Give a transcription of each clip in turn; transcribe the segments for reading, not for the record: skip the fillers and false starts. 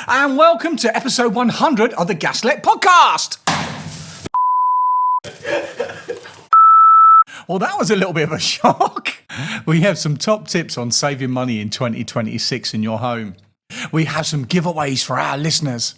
and welcome to episode 100 of the Gaslec podcast. Well, that was a little bit of a shock. We have some top tips on saving money in 2026 in your home. We have some giveaways for our listeners.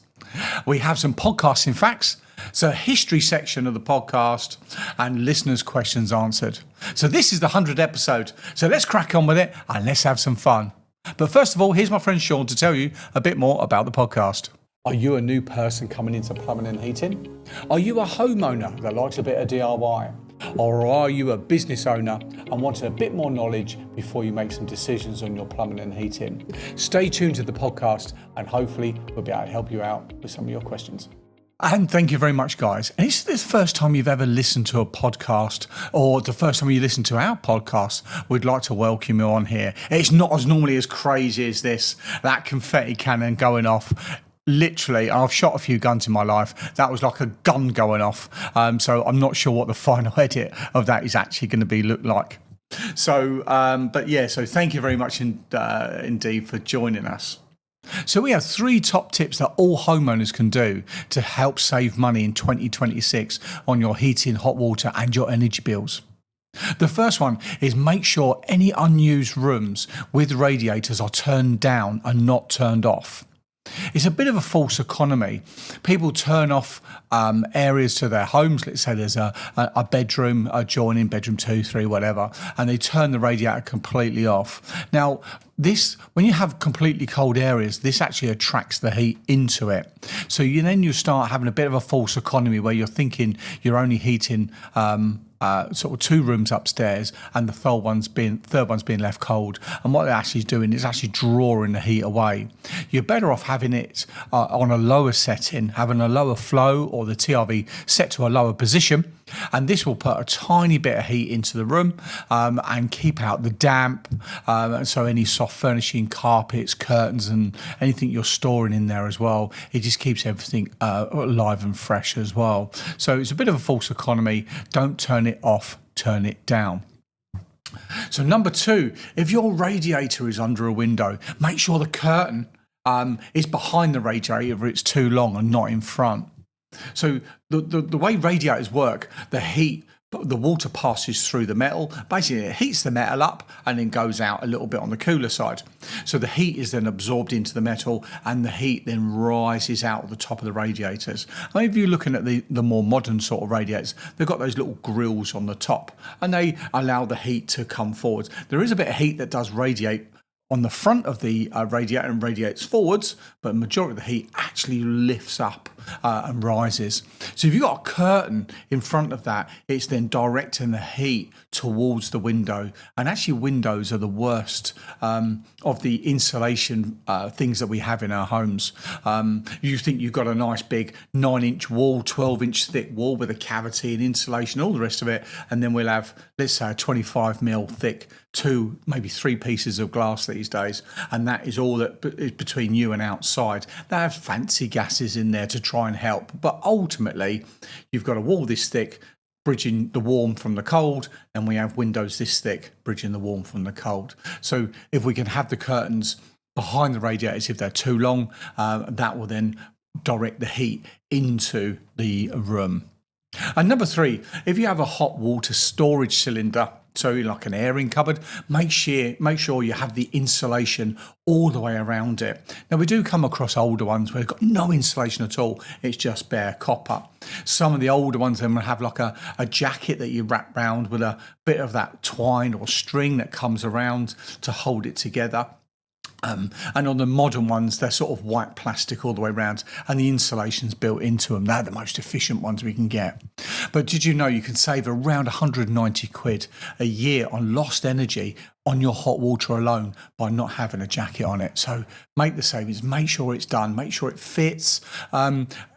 We have some podcasting facts. It's a history section of the podcast and listeners' questions answered. So this is the 100th episode. So let's crack on with it and let's have some fun. But first of all, here's my friend Sean to tell you a bit more about the podcast. Are you a new person coming into plumbing and heating? Are you a homeowner that likes a bit of DIY? Or are you a business owner and want a bit more knowledge before you make some decisions on your plumbing and heating? Stay tuned to the podcast and hopefully we'll be able to help you out with some of your questions. And thank you very much, guys. And is this the first time you've ever listened to a podcast or the first time you listen to our podcast? We'd like to welcome you on here. It's not as normally as crazy as this, that confetti cannon going off. Literally, I've shot a few guns in my life. That was like a gun going off. So I'm not sure what the final edit of that is actually going to look like. So, so thank you very much indeed for joining us. So we have 3 top tips that all homeowners can do to help save money in 2026 on your heating, hot water and your energy bills. The first one is make sure any unused rooms with radiators are turned down and not turned off. It's a bit of a false economy. People turn off areas to their homes. Let's say there's a bedroom adjoining, bedroom 2, 3, whatever, and they turn the radiator completely off. Now, when you have completely cold areas, this actually attracts the heat into it. So you start having a bit of a false economy where you're thinking you're only heating sort of 2 rooms upstairs and the third one's being left cold. And what they're actually doing is actually drawing the heat away. You're better off having it on a lower setting, having a lower flow or the TRV set to a lower position. And this will put a tiny bit of heat into the room and keep out the damp. So any soft furnishing, carpets, curtains and anything you're storing in there as well, it just keeps everything alive and fresh as well. So it's a bit of a false economy. Don't turn it off, turn it down. So number 2, if your radiator is under a window, make sure the curtain is behind the radiator if it's too long and not in front. So the way radiators work, the water passes through the metal. Basically, it heats the metal up and then goes out a little bit on the cooler side. So the heat is then absorbed into the metal and the heat then rises out of the top of the radiators. I mean, if you're looking at the more modern sort of radiators, they've got those little grills on the top and they allow the heat to come forward. There is a bit of heat that does radiate on the front of the radiator and radiates forwards, but the majority of the heat actually lifts up and rises. So if you've got a curtain in front of that, it's then directing the heat towards the window. And actually windows are the worst of the insulation things that we have in our homes. You think you've got a nice big 9-inch wall, 12-inch thick wall with a cavity and insulation, all the rest of it, and then we'll have, let's say, a 25mm thick 2, maybe 3 pieces of glass these days, and that is all that is between you and outside. They have fancy gases in there to try and help, but ultimately you've got a wall this thick bridging the warm from the cold, and we have windows this thick bridging the warm from the cold. So if we can have the curtains behind the radiators, if they're too long, that will then direct the heat into the room. And number 3, if you have a hot water storage cylinder, so like an airing cupboard, make sure you have the insulation all the way around it. Now we do come across older ones where they've got no insulation at all, it's just bare copper. Some of the older ones then will have like a jacket that you wrap round with a bit of that twine or string that comes around to hold it together. And on the modern ones, they're sort of white plastic all the way around and the insulation's built into them. They're the most efficient ones we can get. But did you know you can save around 190 quid a year on lost energy on your hot water alone by not having a jacket on it? So make the savings, make sure it's done, make sure it fits.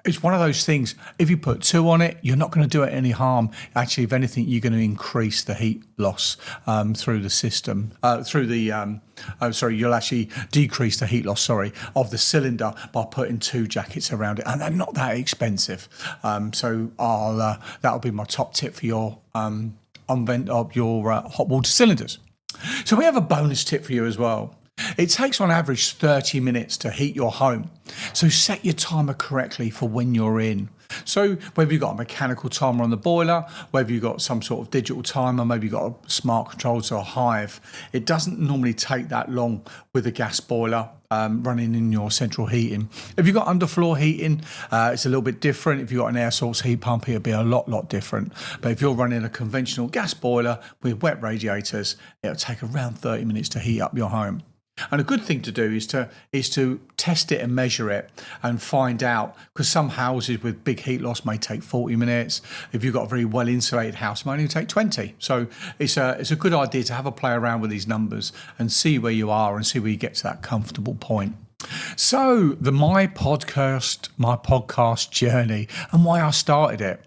It's one of those things, if you put 2 on it, you're not going to do it any harm. Actually, if anything, you're going to increase the heat loss through the system, you'll actually decrease the heat loss, of the cylinder by putting 2 jackets around it. And they're not that expensive. That'll be my top tip for your hot water cylinders. So we have a bonus tip for you as well. It takes on average 30 minutes to heat your home. So set your timer correctly for when you're in. So whether you've got a mechanical timer on the boiler, whether you've got some sort of digital timer, maybe you've got a smart controls or a Hive, it doesn't normally take that long with a gas boiler running in your central heating. If you've got underfloor heating, it's a little bit different. If you've got an air source heat pump, it'll be a lot different. But if you're running a conventional gas boiler with wet radiators, it'll take around 30 minutes to heat up your home. And a good thing to do is to test it and measure it and find out, because some houses with big heat loss may take 40 minutes. If you've got a very well insulated house, it might only take 20. So it's a good idea to have a play around with these numbers and see where you are and see where you get to that comfortable point. So my podcast journey and why I started it.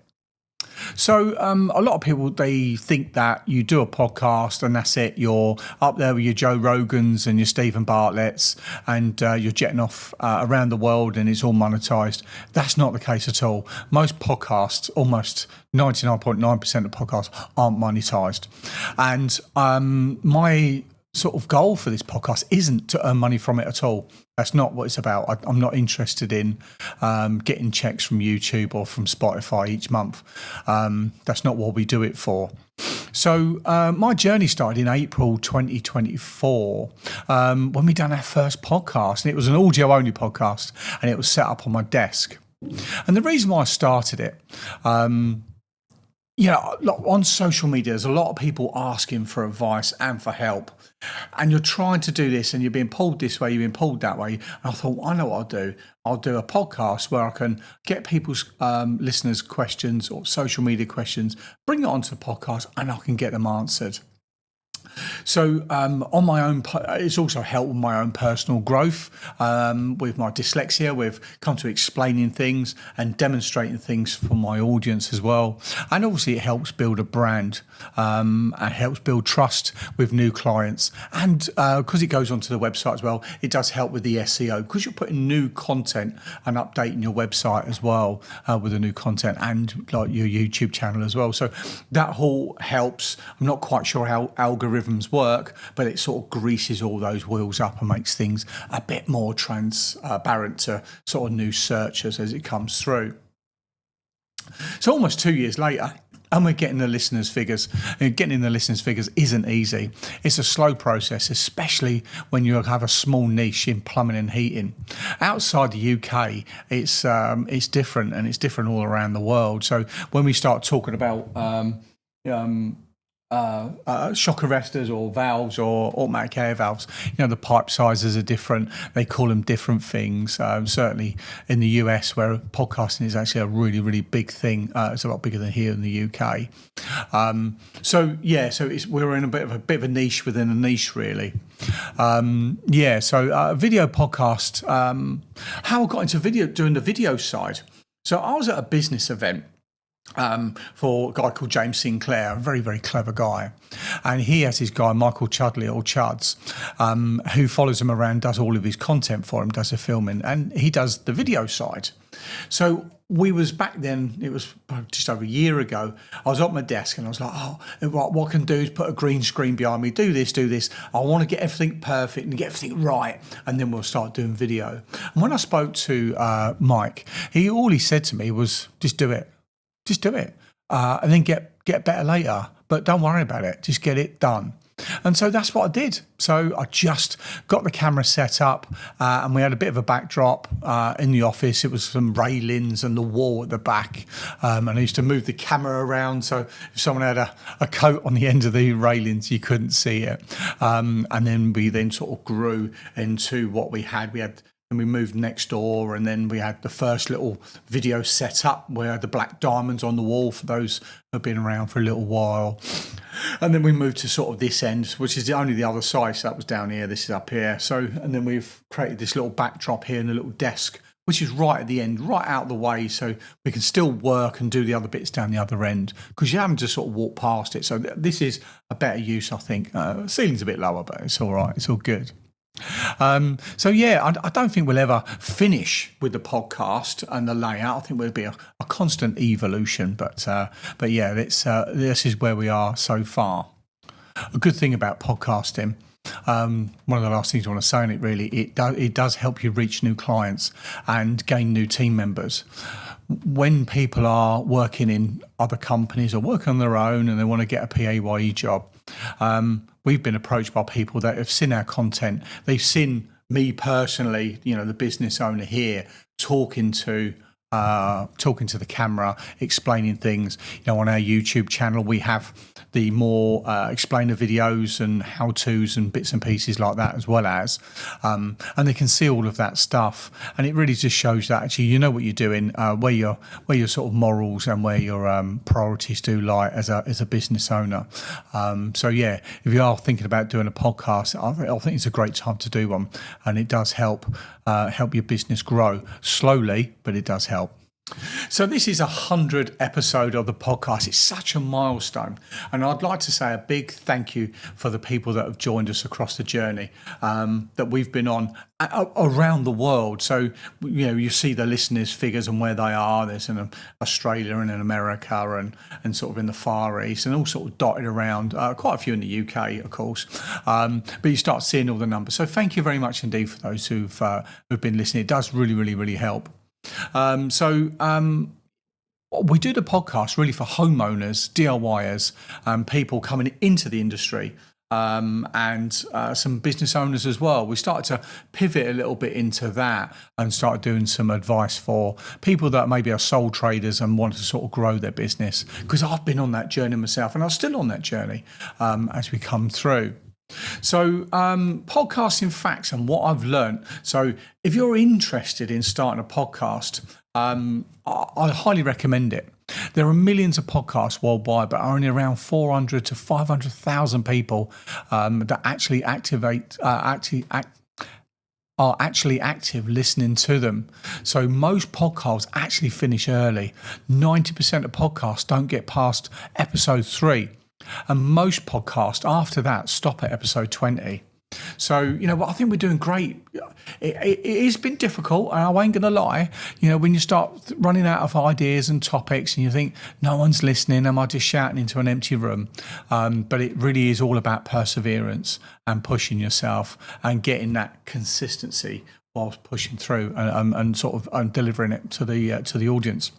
So a lot of people, they think that you do a podcast and that's it. You're up there with your Joe Rogans and your Stephen Bartletts and you're jetting off around the world and it's all monetized. That's not the case at all. Most podcasts, almost 99.9% of podcasts aren't monetized. And my sort of goal for this podcast isn't to earn money from it at all. That's not what it's about. I'm not interested in getting checks from YouTube or from Spotify each month. That's not what we do it for. So my journey started in April 2024 when we done our first podcast. And it was an audio-only podcast and it was set up on my desk. And the reason why I started it, on social media, there's a lot of people asking for advice and for help. And you're trying to do this and you're being pulled this way, you're being pulled that way. And I thought, I know what I'll do. I'll do a podcast where I can get people's listeners' questions or social media questions, bring it onto the podcast and I can get them answered. So on my own, it's also helped with my own personal growth with my dyslexia. We've come to explaining things and demonstrating things for my audience as well. And obviously it helps build a brand and helps build trust with new clients. And because it goes onto the website as well, it does help with the SEO because you're putting new content and updating your website as well with the new content and like your YouTube channel as well. So that all helps. I'm not quite sure how algorithms work, but it sort of greases all those wheels up and makes things a bit more transparent to sort of new searchers as it comes through. So almost 2 years later, and we're getting the listeners' figures. And getting the listeners' figures isn't easy. It's a slow process, especially when you have a small niche in plumbing and heating. Outside the UK, it's different, and it's different all around the world. So when we start talking about shock arresters or valves or automatic air valves, the pipe sizes are different. They call them different things. Certainly in the US, where podcasting is actually a really, really big thing. It's a lot bigger than here in the UK. So we're in a bit of a niche within a niche, really. So video podcast. How I got into doing the video side. So I was at a business event for a guy called James Sinclair, a very, very clever guy. And he has his guy, Michael Chudley, or Chuds, who follows him around, does all of his content for him, does the filming, and he does the video side. So we was back then, it was just over a year ago, I was at my desk and I was like, what I can do is put a green screen behind me, do this. I want to get everything perfect and get everything right, and then we'll start doing video. And when I spoke to Mike, all he said to me was, just do it. Just do it and then get better later. But don't worry about it. Just get it done. And so that's what I did. So I just got the camera set up and we had a bit of a backdrop in the office. It was some railings and the wall at the back. And I used to move the camera around. So if someone had a coat on the end of the railings, you couldn't see it. And then we sort of grew into what we had. And we moved next door, and then we had the first little video set up where the black diamonds on the wall for those who have been around for a little while. And then we moved to sort of this end, which is only the other side. So that was down here, this is up here. So, and then we've created this little backdrop here and a little desk, which is right at the end, right out of the way, so we can still work and do the other bits down the other end, because you're having to sort of walk past it. So this is a better use, I think. Ceiling's a bit lower, but it's all right. It's all good. I don't think we'll ever finish with the podcast and the layout. I think there'll be a constant evolution, but this is where we are so far. A good thing about podcasting One of the last things I want to say on it, really, it does help you reach new clients and gain new team members. When people are working in other companies or working on their own and they want to get a PAYE job, we've been approached by people that have seen our content. They've seen me personally, the business owner here, talking to the camera, explaining things. On our YouTube channel, we have the more explainer videos and how-tos and bits and pieces like that, as well as, and they can see all of that stuff. And it really just shows that actually you know what you're doing, where your sort of morals and where your priorities do lie as a business owner. So yeah, if you are thinking about doing a podcast, I think it's a great time to do one, and it does help your business grow slowly, but it does help. So this is 100 episode of the podcast. It's such a milestone, and I'd like to say a big thank you for the people that have joined us across the journey that we've been on around the world. So you see the listeners figures and where they are. There's in Australia and in America and sort of in the Far East, and all sort of dotted around. Quite a few in the UK, of course, but you start seeing all the numbers. So thank you very much indeed for those who've been listening. It does really, really, really help. We do the podcast really for homeowners, DIYers, people coming into the industry, and some business owners as well. We started to pivot a little bit into that and started doing some advice for people that maybe are sole traders and want to sort of grow their business, because I've been on that journey myself and I'm still on that journey as we come through. So podcasting facts and what I've learned. So if you're interested in starting a podcast, I highly recommend it. There are millions of podcasts worldwide, but only around 400 to 500,000 people that actually are actually active listening to them. So most podcasts actually finish early. 90% of podcasts don't get past episode 3. And most podcasts after that stop at episode 20. So, I think we're doing great. It has been difficult, and I ain't going to lie. When you start running out of ideas and topics and you think, no one's listening, am I just shouting into an empty room? But it really is all about perseverance and pushing yourself and getting that consistency whilst pushing through and sort of delivering it to the audience.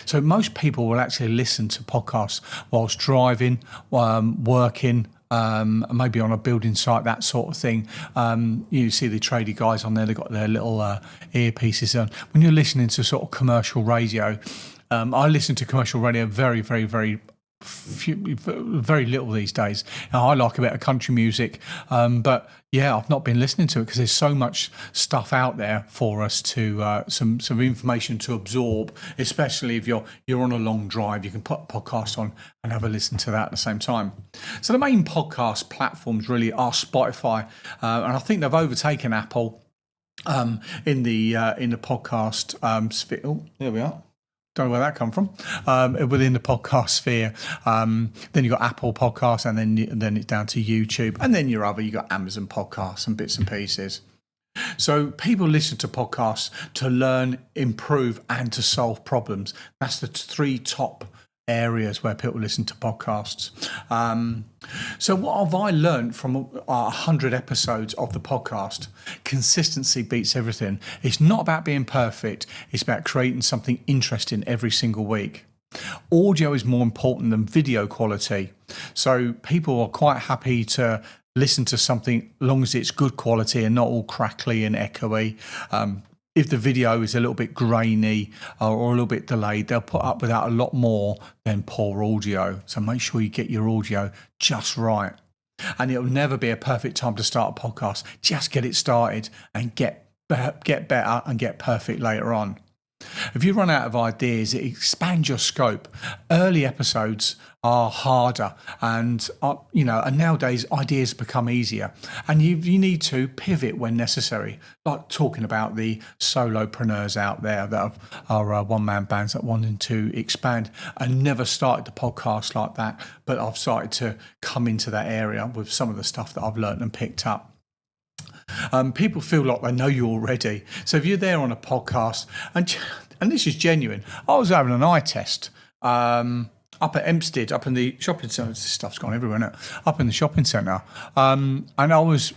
So most people will actually listen to podcasts whilst driving, working, maybe on a building site, that sort of thing. You see the tradie guys on there, they've got their little earpieces on. When you're listening to sort of commercial radio, I listen to commercial radio very, very, very little these days. I like a bit of country music, but yeah, I've not been listening to it because there's so much stuff out there for us to some information to absorb. Especially if you're on a long drive, you can put a podcast on and have a listen to that at the same time. So the main podcast platforms really are Spotify, and I think they've overtaken Apple in the podcast sphere. Oh, there we are. Don't know where that come from. Within the podcast sphere, then you got Apple Podcasts, and then it's down to YouTube, and then you got Amazon Podcasts and bits and pieces. So people listen to podcasts to learn, improve, and to solve problems. That's the 3 top areas where people listen to podcasts. So what have I learned from 100 episodes of the podcast? Consistency beats everything. It's not about being perfect. It's about creating something interesting every single week. Audio is more important than video quality. So people are quite happy to listen to something as long as it's good quality and not all crackly and echoey. If the video is a little bit grainy or a little bit delayed, they'll put up with that a lot more than poor audio. So make sure you get your audio just right. And it'll never be a perfect time to start a podcast. Just get it started and get better and get perfect later on. If you run out of ideas, it expands your scope. Early episodes are harder, and nowadays ideas become easier, and you need to pivot when necessary. Like talking about the solopreneurs out there that are one-man bands that wanting to expand. I never started the podcast like that, but I've started to come into that area with some of the stuff that I've learned and picked up. People feel like they know you already. So if you're there on a podcast, and this is genuine, I was having an eye test up at Empstead, up in the shopping centre. This stuff's gone everywhere, isn't it? Up in the shopping centre. And I was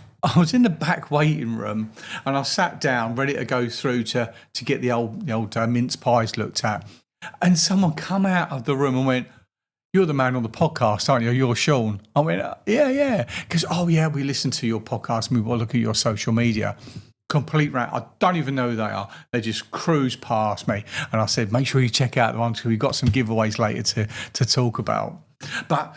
in the back waiting room, and I sat down ready to go through to get the old mince pies looked at. And someone come out of the room and went, "You're the man on the podcast, aren't you? You're Sean." I went, yeah. Because, we listen to your podcast and we will look at your social media. Complete rant. I don't even know who they are. They just cruise past me. And I said, make sure you check out the ones because we've got some giveaways later to talk about. But,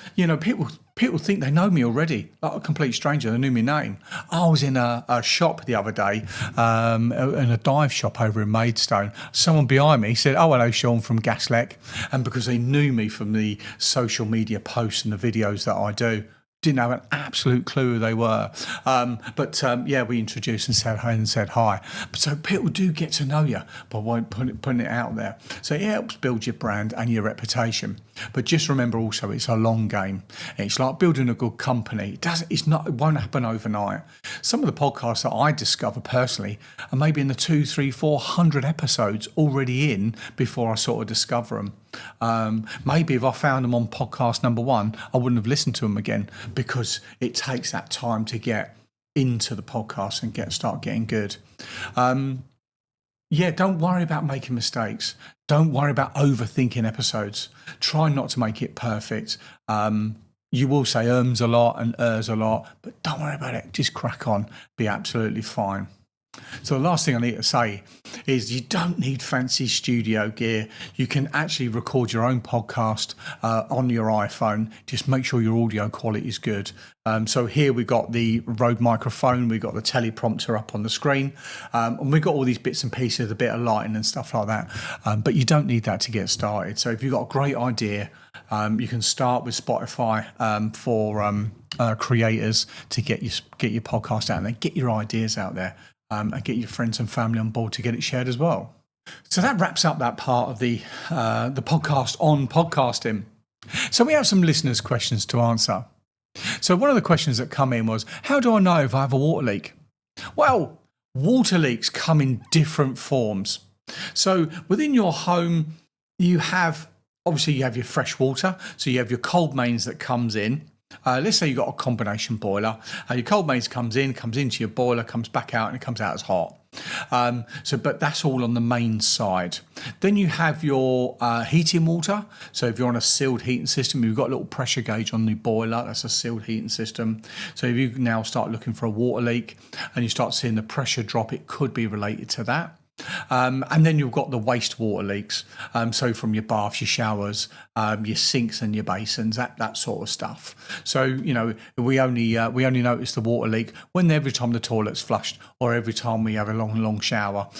people think they know me already, like a complete stranger. They knew my name. I was in a shop the other day, in a dive shop over in Maidstone. Someone behind me said, "Oh, hello, Sean from Gaslec." And because they knew me from the social media posts and the videos that I do, didn't have an absolute clue who they were. We introduced and said hi. So people do get to know you by putting it out there. So it helps build your brand and your reputation. But just remember also, it's a long game. It's like building a good company. It won't happen overnight. Some of the podcasts that I discover personally are maybe in the 200, 300, 400 episodes already in before I sort of discover them. Maybe if I found them on podcast number 1, I wouldn't have listened to them again because it takes that time to get into the podcast and start getting good. Don't worry about making mistakes. Don't worry about overthinking episodes. Try not to make it perfect. You will say ums a lot and ers a lot, but don't worry about it. Just crack on. Be absolutely fine. So the last thing I need to say is you don't need fancy studio gear. You can actually record your own podcast on your iPhone. Just make sure your audio quality is good. So here we've got the Rode microphone, we've got the teleprompter up on the screen, and we've got all these bits and pieces, a bit of lighting and stuff like that. But you don't need that to get started. So if you've got a great idea, you can start with Spotify for creators to get your podcast out there, get your ideas out there. And get your friends and family on board to get it shared as well. So that wraps up that part of the podcast on podcasting. So we have some listeners' questions to answer. So one of the questions that come in was, how do I know if I have a water leak? Well, water leaks come in different forms. So within your home, you have your fresh water. So you have your cold mains that comes in. Let's say you've got a combination boiler. Your cold mains comes into your boiler, comes back out, and it comes out as hot. But that's all on the main side. Then you have your heating water. So if you're on a sealed heating system, you've got a little pressure gauge on the boiler. That's a sealed heating system. So if you now start looking for a water leak and you start seeing the pressure drop, it could be related to that. And then you've got the wastewater leaks. So from your baths, your showers, your sinks and your basins, that sort of stuff. So, we only notice the water leak every time the toilet's flushed or every time we have a long shower.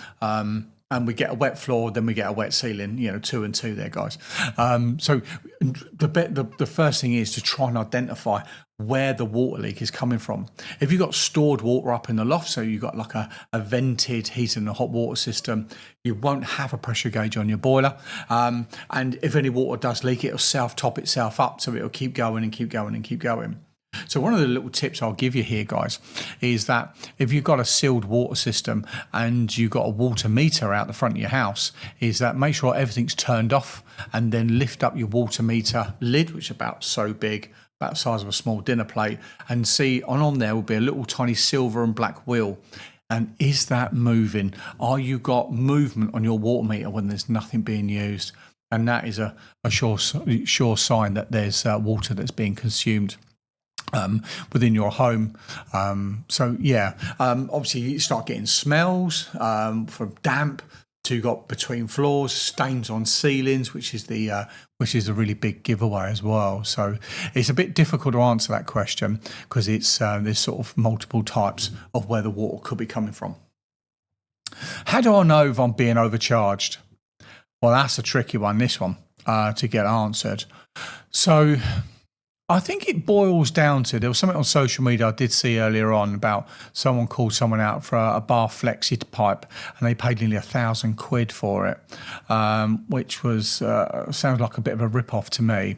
And we get a wet floor, then we get a wet ceiling, 2 and 2 there, guys. So the first thing is to try and identify where the water leak is coming from. If you've got stored water up in the loft, so you've got like a vented heating and a hot water system, you won't have a pressure gauge on your boiler. And if any water does leak, it'll self-top itself up, so it'll keep going and keep going and keep going. So one of the little tips I'll give you here, guys, is that if you've got a sealed water system and you've got a water meter out the front of your house, is that make sure everything's turned off and then lift up your water meter lid, which is about so big, about the size of a small dinner plate, and see on there will be a little tiny silver and black wheel. And is that moving? Are you got movement on your water meter when there's nothing being used? And that is a sure sign that there's water that's being consumed within your home. Obviously you start getting smells from damp to got between floors, stains on ceilings, which is a really big giveaway as well. So it's a bit difficult to answer that question because it's there's sort of multiple types of where the water could be coming from. How do I know if I'm being overcharged? Well, that's a tricky one, this one, to get answered. So I think it boils down to, there was something on social media I did see earlier on about someone called someone out for a bar flexi pipe and they paid nearly £1,000 for it, which was sounds like a bit of a rip-off to me.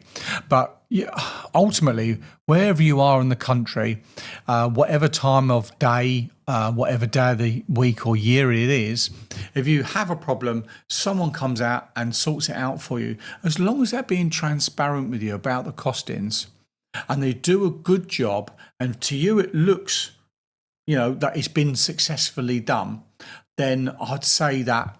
But Yeah, ultimately, wherever you are in the country, whatever time of day, whatever day of the week or year it is, if you have a problem, someone comes out and sorts it out for you. As long as they're being transparent with you about the costings and they do a good job, and to you it looks, that it's been successfully done, then I'd say that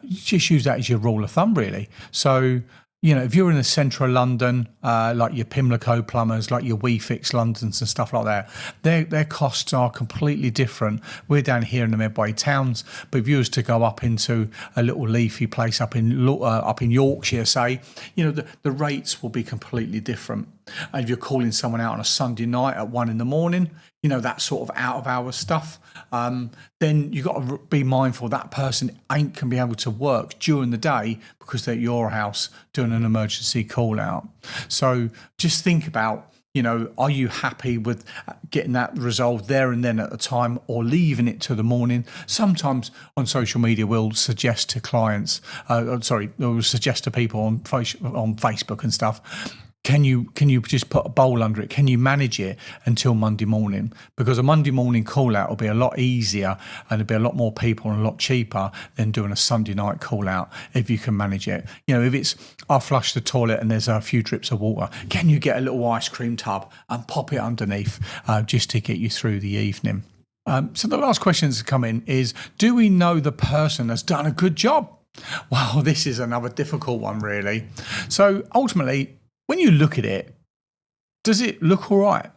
just use that as your rule of thumb, really. So, if you're in the centre of London, like your Pimlico plumbers, like your WeFix Londons and stuff like that, their costs are completely different. We're down here in the Medway towns, but if you was to go up into a little leafy place up in Yorkshire, say, the rates will be completely different. And if you're calling someone out on a Sunday night at 1 a.m, that sort of out of hours stuff, then you've got to be mindful that person ain't going to be able to work during the day because they're at your house doing an emergency call out. So just think about, are you happy with getting that resolved there and then at the time, or leaving it to the morning? Sometimes on social media, we'll suggest to clients, we'll suggest to people on Facebook and stuff, can you just put a bowl under it? Can you manage it until Monday morning? Because a Monday morning call out will be a lot easier and it'll be a lot more people and a lot cheaper than doing a Sunday night call out if you can manage it. If it's, I flush the toilet and there's a few drips of water, can you get a little ice cream tub and pop it underneath just to get you through the evening? So the last question that's come in is, do we know the person has done a good job? Well, this is another difficult one, really. So ultimately, when you look at it, does it look all right?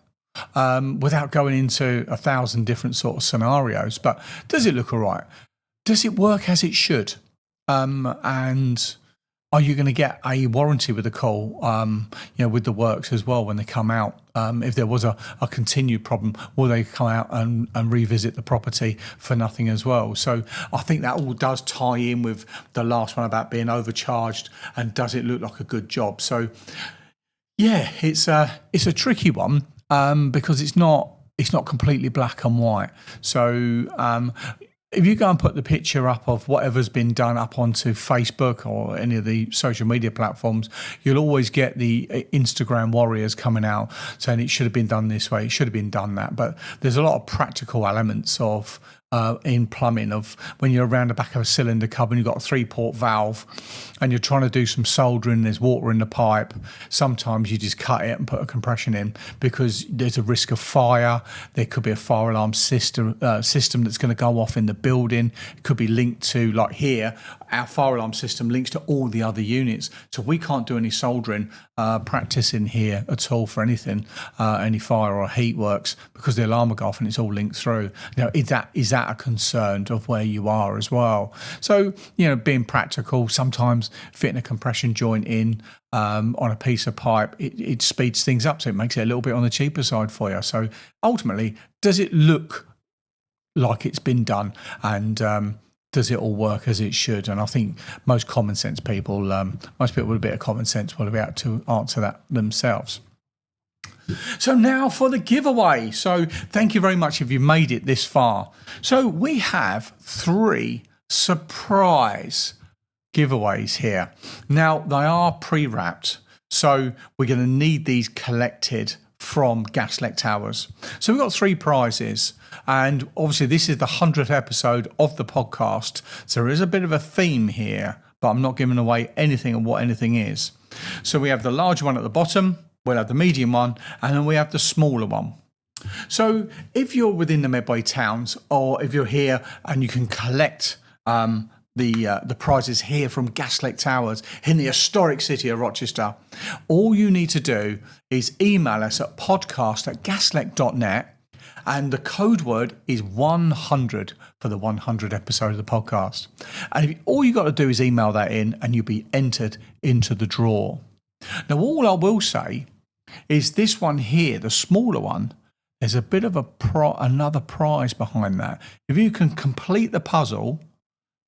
Without going into 1,000 different sort of scenarios, but does it look all right? Does it work as it should? And are you going to get a warranty with the call, with the works as well when they come out? If there was a continued problem, will they come out and revisit the property for nothing as well? So I think that all does tie in with the last one about being overcharged, and does it look like a good job? So yeah, it's a tricky one because it's not completely black and white. So if you go and put the picture up of whatever's been done up onto Facebook or any of the social media platforms, you'll always get the Instagram warriors coming out saying it should have been done this way, it should have been done that. But there's a lot of practical elements of in plumbing, of when you're around the back of a cylinder cupboard and you've got a 3-port valve and you're trying to do some soldering, there's water in the pipe. Sometimes you just cut it and put a compression in because there's a risk of fire. There could be a fire alarm system that's going to go off in the building. It could be linked to, like here, our fire alarm system links to all the other units. So we can't do any soldering practice in here at all for anything, any fire or heat works, because the alarm will go off and it's all linked through. Is that a concern of where you are as well? So, being practical, sometimes fitting a compression joint in on a piece of pipe, it speeds things up, so it makes it a little bit on the cheaper side for you. So ultimately, does it look like it's been done, and does it all work as it should? And I think most common sense people, most people with a bit of common sense will be able to answer that themselves. So now for the giveaway. So thank you very much if you made it this far. So we have 3 surprise giveaways here. Now they are pre-wrapped, so we're going to need these collected from Gaslec Towers. So we've got 3 prizes, and obviously this is the 100th episode of the podcast, so there is a bit of a theme here, but I'm not giving away anything of what anything is. So we have the large one at the bottom, we'll have the medium one, and then we have the smaller one. So if you're within the Medway towns, or if you're here and you can collect the prizes here from Gaslec Towers in the historic city of Rochester, all you need to do is email us at podcast@gaslec.net, and the code word is 100 for the 100th episode of the podcast. And all you got to do is email that in, and you'll be entered into the draw. Now, all I will say is this one here, the smaller one, there's a bit of another prize behind that. If you can complete the puzzle,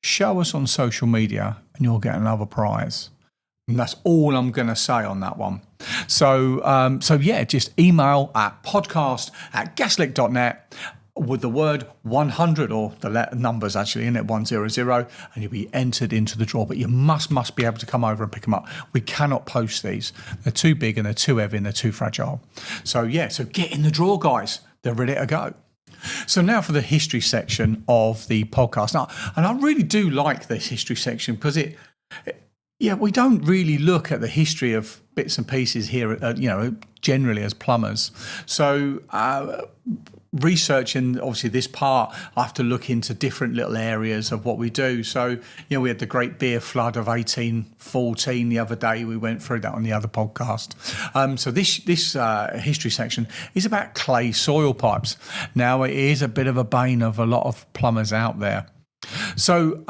show us on social media and you'll get another prize. And that's all I'm going to say on that one. So yeah, just email at podcast@gaslec.net with the word 100, or the numbers actually in it, 100, and you'll be entered into the draw. But you must be able to come over and pick them up. We cannot post these. They're too big and they're too heavy and they're too fragile. So get in the draw, guys. They're ready to go. So now for the history section of the podcast. Now, and I really do like this history section because we don't really look at the history of bits and pieces here, generally as plumbers. So researching obviously this part, I have to look into different little areas of what we do. So, we had the Great Beer Flood of 1814 the other day. We went through that on the other podcast. So this history section is about clay soil pipes. Now, it is a bit of a bane of a lot of plumbers out there. So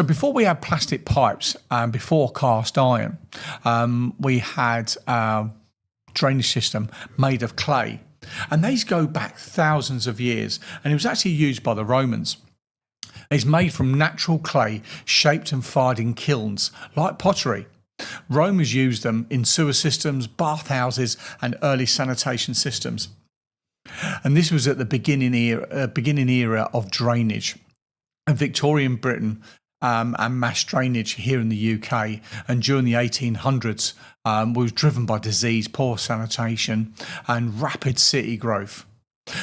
before we had plastic pipes and before cast iron, we had a drainage system made of clay. And these go back thousands of years. And it was actually used by the Romans. It's made from natural clay, shaped and fired in kilns, like pottery. Romans used them in sewer systems, bathhouses, and early sanitation systems. And this was at the beginning era of drainage. In Victorian Britain, and mass drainage here in the UK, and during the 1800s was driven by disease, poor sanitation and rapid city growth.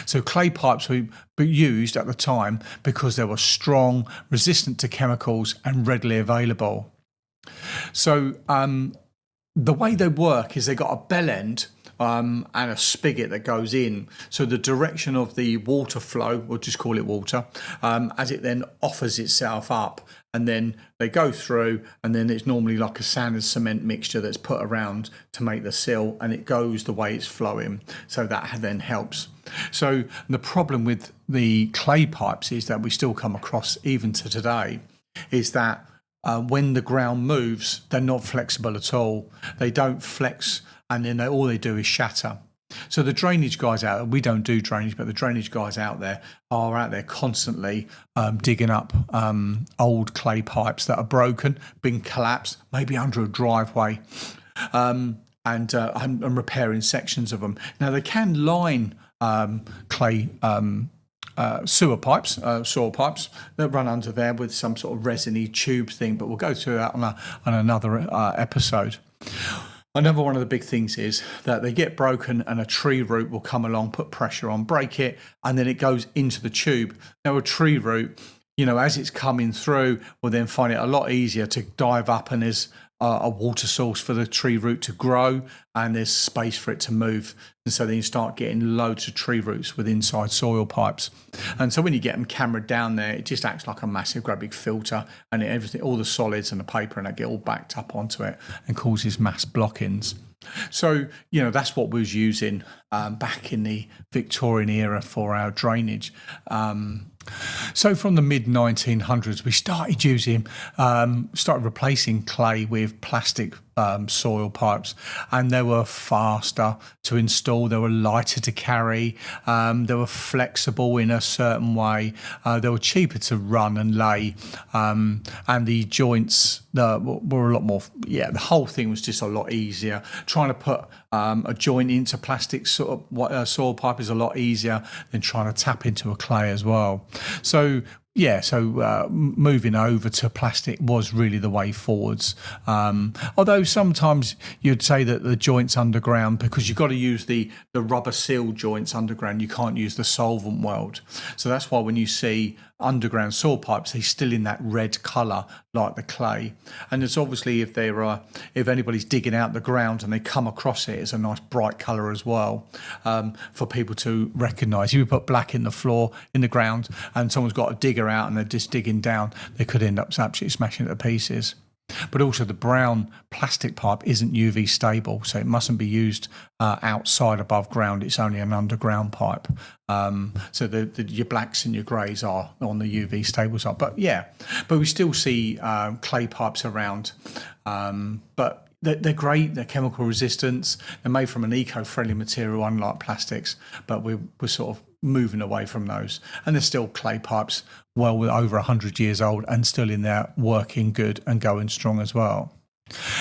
So clay pipes were used at the time because they were strong, resistant to chemicals and readily available. So the way they work is they got a bell end and a spigot that goes in. So the direction of the water flow, we'll just call it water, as it then offers itself up, and then they go through, and then it's normally like a sand and cement mixture that's put around to make the seal, and it goes the way it's flowing. So that then helps. So the problem with the clay pipes is that we still come across even to today is that when the ground moves, they're not flexible at all. They don't flex, and then all they do is shatter. So the drainage guys out there, we don't do drainage, but the drainage guys out there are out there constantly digging up old clay pipes that are broken, been collapsed, maybe under a driveway, and repairing sections of them. Now they can line clay sewer pipes, soil pipes that run under there with some sort of resiny tube thing, but we'll go through that on another episode. Another one of the big things is that they get broken and a tree root will come along, put pressure on, break it, and then it goes into the tube. Now a tree root, as it's coming through, will then find it a lot easier to dive up, and there's a water source for the tree root to grow, and there's space for it to move. And so then you start getting loads of tree roots with inside soil pipes. And so when you get them cambered down there, it just acts like a massive, great big filter, and everything, all the solids and the paper and that get all backed up onto it and causes mass blockings. So, that's what we was using back in the Victorian era for our drainage. So from the mid-1900s, we started replacing clay with plastic soil pipes, and they were faster to install, they were lighter to carry, they were flexible in a certain way, they were cheaper to run and lay, and the joints were a lot more, the whole thing was just a lot easier. Trying to put a joint into plastic soil pipe is a lot easier than trying to tap into a clay as well. So moving over to plastic was really the way forwards. Although sometimes you'd say that the joints underground, because you've got to use the rubber seal joints underground, you can't use the solvent weld. So that's why when you see underground soil pipes, they're still in that red colour like the clay. And it's obviously if anybody's digging out the ground and they come across it, it's a nice bright colour as well, for people to recognise. If you put black in the floor, in the ground, and someone's got a digger out and they're just digging down, they could end up absolutely smashing it to pieces. But also the brown plastic pipe isn't UV stable, so it mustn't be used outside above ground. It's only an underground pipe. So your blacks and your greys are on the UV stable side. But we still see clay pipes around. But they're great. They're chemical resistant. They're made from an eco-friendly material, unlike plastics. But we're sort of moving away from those. And there's still clay pipes well over 100 years old and still in there working good and going strong as well.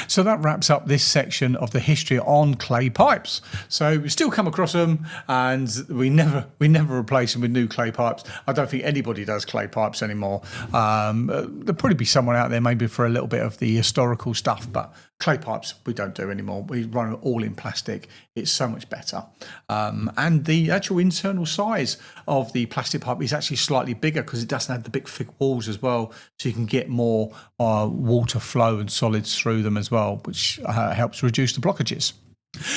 So that wraps up this section of the history on clay pipes. So we still come across them, and we never replace them with new clay pipes. I don't think anybody does clay pipes anymore. There'll probably be someone out there maybe for a little bit of the historical stuff, but clay pipes we don't do anymore. We run them all in plastic. It's so much better. And the actual internal size of the plastic pipe is actually slightly bigger because it doesn't have the big thick walls as well. So you can get more water flow and solids through them as well, which helps reduce the blockages.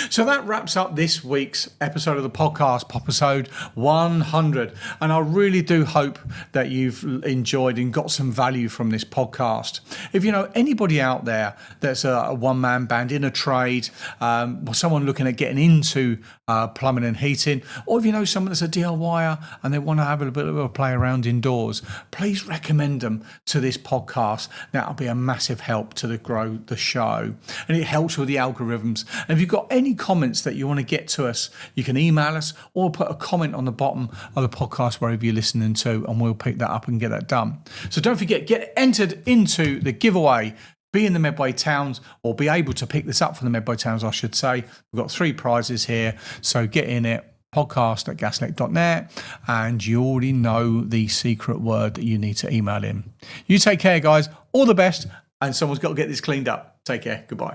So that wraps up this week's episode of the podcast, episode 100. And I really do hope that you've enjoyed and got some value from this podcast. If you know anybody out there that's a one-man band in a trade, or someone looking at getting into plumbing and heating, or if you know someone that's a DIYer and they want to have a bit of a play around indoors, please recommend them to this podcast. That'll be a massive help to grow the show. And it helps with the algorithms. And if you've got any comments that you want to get to us, you can email us or put a comment on the bottom of the podcast wherever you're listening to, and we'll pick that up and get that done. So don't forget, get entered into the giveaway. Be in the Medway Towns, or be able to pick this up from the Medway Towns, I should say. We've got 3 prizes here, so get in it. podcast@gaslec.net, and you already know the secret word that you need to email in. You take care, guys. All the best, and someone's got to get this cleaned up. Take care. Goodbye.